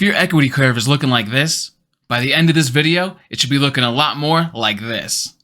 If your equity curve is looking like this, by the end of this video, it should be looking a lot more like this.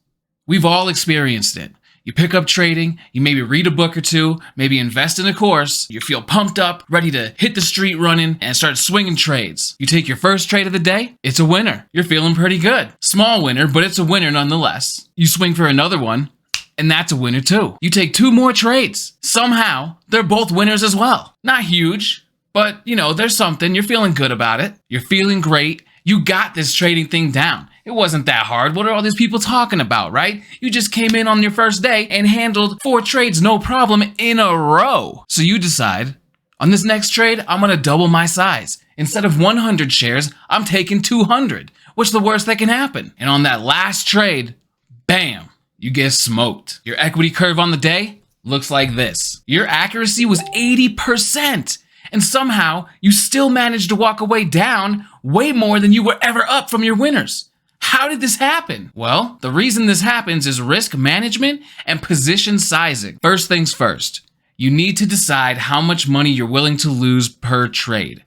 We've all experienced it. You pick up trading, you maybe read a book or two, maybe invest in a course, you feel pumped up, ready to hit the street running and start swinging trades. You take your first trade of the day, it's a winner. You're feeling pretty good. Small winner, but it's a winner nonetheless. You swing for another one, and that's a winner too. You take 2 more trades. Somehow, they're both winners as well. Not huge, but there's something. You're feeling good about it. You're feeling great. You got this trading thing down. It wasn't that hard. What are all these people talking about, right? You just came in on your first day and handled 4 trades no problem in a row. So you decide, on this next trade, I'm gonna double my size. Instead of 100 shares, I'm taking 200. What's the worst that can happen? And on that last trade, bam, you get smoked. Your equity curve on the day looks like this. Your accuracy was 80%. And somehow, you still managed to walk away down way more than you were ever up from your winners. How did this happen? Well, the reason this happens is risk management and position sizing. First things first, you need to decide how much money you're willing to lose per trade.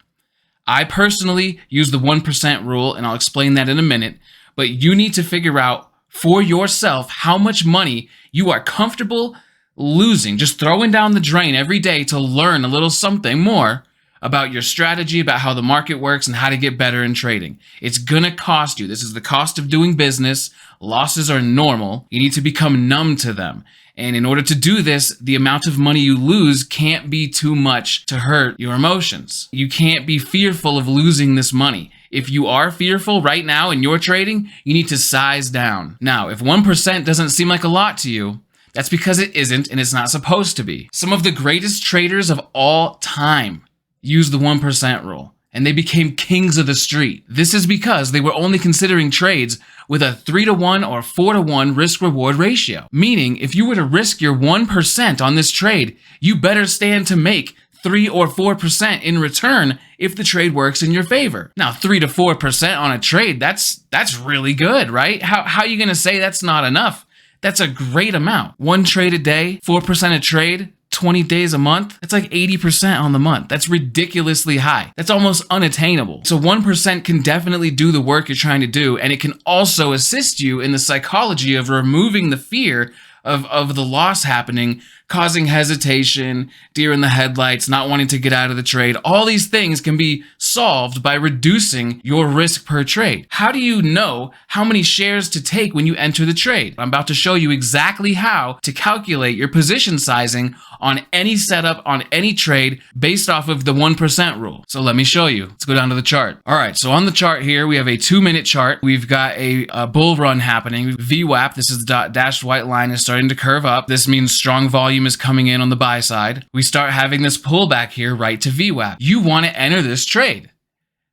I personally use the 1% rule, and I'll explain that in a minute, but you need to figure out for yourself how much money you are comfortable losing, just throwing down the drain every day to learn a little something more about your strategy, about how the market works, and how to get better in trading. It's gonna cost you. This is the cost of doing business. Losses are normal. You need to become numb to them. And in order to do this, the amount of money you lose can't be too much to hurt your emotions. You can't be fearful of losing this money. If you are fearful right now in your trading, you need to size down. Now, if 1% doesn't seem like a lot to you, that's because it isn't, and it's not supposed to be. Some of the greatest traders of all time used the 1% rule, and they became kings of the street. This is because they were only considering trades with a 3-to-1 or 4-to-1 risk-reward ratio. Meaning, if you were to risk your 1% on this trade, you better stand to make 3 or 4% in return if the trade works in your favor. Now, 3 to 4% on a trade, that's really good, right? How are you gonna say that's not enough? That's a great amount. 1 trade a day, 4% a trade, 20 days a month. That's like 80% on the month. That's ridiculously high. That's almost unattainable. So 1% can definitely do the work you're trying to do, and it can also assist you in the psychology of removing the fear of the loss happening, causing hesitation, deer in the headlights, not wanting to get out of the trade. All these things can be solved by reducing your risk per trade. How do you know how many shares to take when you enter the trade? I'm about to show you exactly how to calculate your position sizing on any setup, on any trade, based off of the 1% rule. So let me show you. Let's go down to the chart. All right, so on the chart here, we have a 2-minute chart. We've got a bull run happening. VWAP, this is the dashed white line, is starting to curve up. This means strong volume is coming in on the buy side. We start having this pullback here right to VWAP. You want to enter this trade.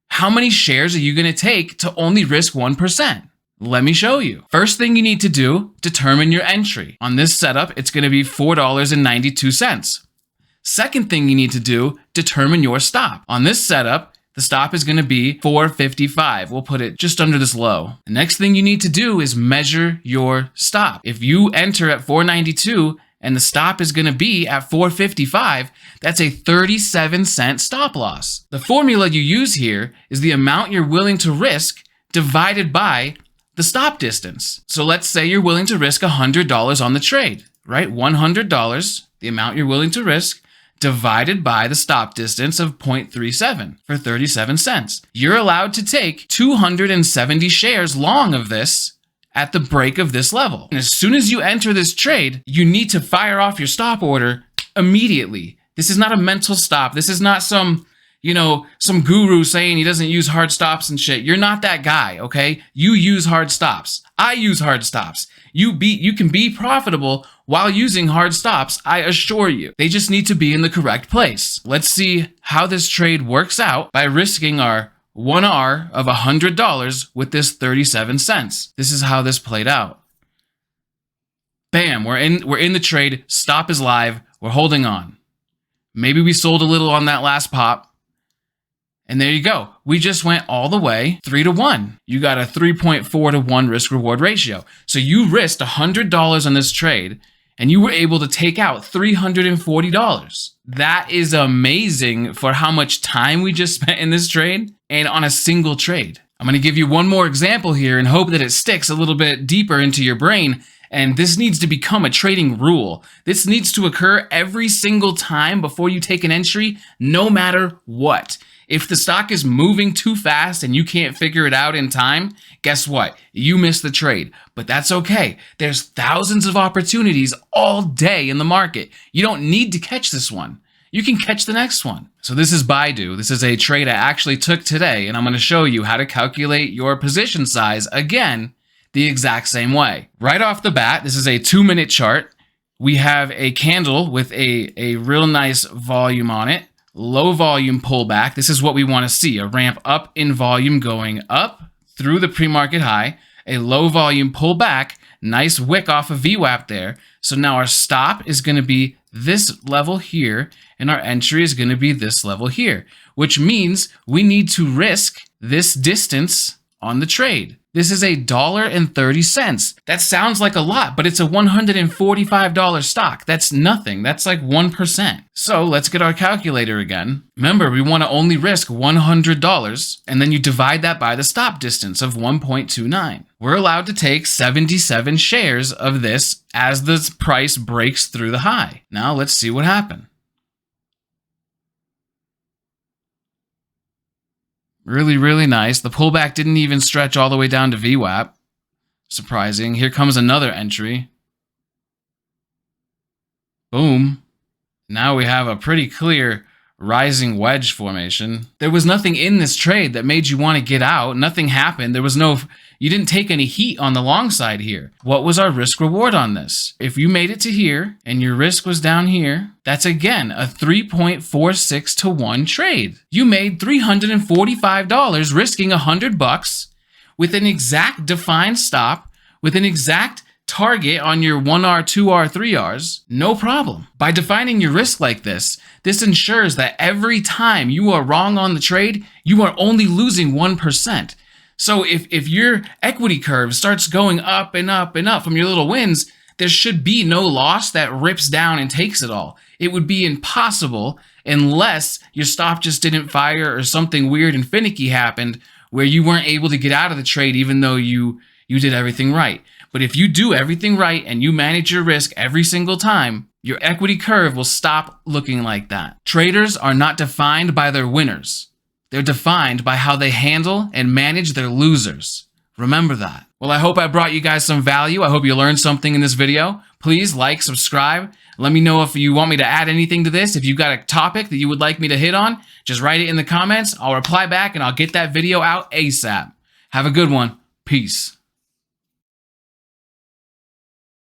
How many shares are you going to take to only risk 1%? Let me show you. First thing you need to do, determine your entry. On this setup, it's going to be $4.92. Second thing you need to do, determine your stop. On this setup, the stop is going to be $4.55. We'll put it just under this low. The next thing you need to do is measure your stop. If you enter at $4.92 and the stop is going to be at $4.55, that's a 37-cent stop loss. The formula you use here is the amount you're willing to risk divided by the stop distance. So let's say you're willing to risk $100 on the trade, right? $100, the amount you're willing to risk, divided by the stop distance of 0.37 for 37 cents. You're allowed to take 270 shares long of this at the break of this level. And as soon as you enter this trade, you need to fire off your stop order immediately. This is not a mental stop. This is not some guru saying he doesn't use hard stops and shit. You're not that guy, okay? You use hard stops. I use hard stops. You can be profitable while using hard stops, I assure you. They just need to be in the correct place. Let's see how this trade works out by risking our 1R of $100 with this 37 cents. This is how this played out. Bam, we're in the trade. Stop is live. We're holding on. Maybe we sold a little on that last pop. And there you go. We just went all the way 3-to-1. You got a 3.4-to-1 risk reward ratio. So you risked $100 on this trade and you were able to take out $340. That is amazing for how much time we just spent in this trade and on a single trade. I'm going to give you one more example here and hope that it sticks a little bit deeper into your brain. And this needs to become a trading rule. This needs to occur every single time before you take an entry, no matter what. If the stock is moving too fast and you can't figure it out in time, guess what? You missed the trade. But that's okay. There's thousands of opportunities all day in the market. You don't need to catch this one. You can catch the next one. So this is Baidu. This is a trade I actually took today, and I'm going to show you how to calculate your position size again the exact same way. Right off the bat, this is a 2-minute chart. We have a candle with a real nice volume on it. Low volume pullback. This is what we want to see. A ramp up in volume going up through the pre-market high. A low volume pullback. Nice wick off of VWAP there. So now our stop is going to be this level here, and our entry is going to be this level here, which means we need to risk this distance on the trade. This is $1.30. That sounds like a lot, but it's a $145 stock. That's nothing. That's like 1%. So let's get our calculator again. Remember, we want to only risk $100, and then you divide that by the stop distance of 1.29. We're allowed to take 77 shares of this as the price breaks through the high. Now let's see what happened. Really, really nice. The pullback didn't even stretch all the way down to VWAP. Surprising. Here comes another entry. Boom. Now we have a pretty clear rising wedge formation. There was nothing in this trade that made you want to get out. Nothing happened. You didn't take any heat on the long side here. What was our risk reward on this? If you made it to here and your risk was down here, that's again a 3.46 to 1 trade. You made $345 risking $100 with an exact defined stop, with an exact target on your 1R, 2R, 3Rs, no problem. By defining your risk like this, this ensures that every time you are wrong on the trade, you are only losing 1%. So if your equity curve starts going up and up and up from your little wins, there should be no loss that rips down and takes it all. It would be impossible unless your stop just didn't fire or something weird and finicky happened where you weren't able to get out of the trade even though you did everything right. But if you do everything right and you manage your risk every single time, your equity curve will stop looking like that. Traders are not defined by their winners. They're defined by how they handle and manage their losers. Remember that. Well, I hope I brought you guys some value. I hope you learned something in this video. Please like, subscribe. Let me know if you want me to add anything to this. If you've got a topic that you would like me to hit on, just write it in the comments. I'll reply back and I'll get that video out ASAP. Have a good one. Peace.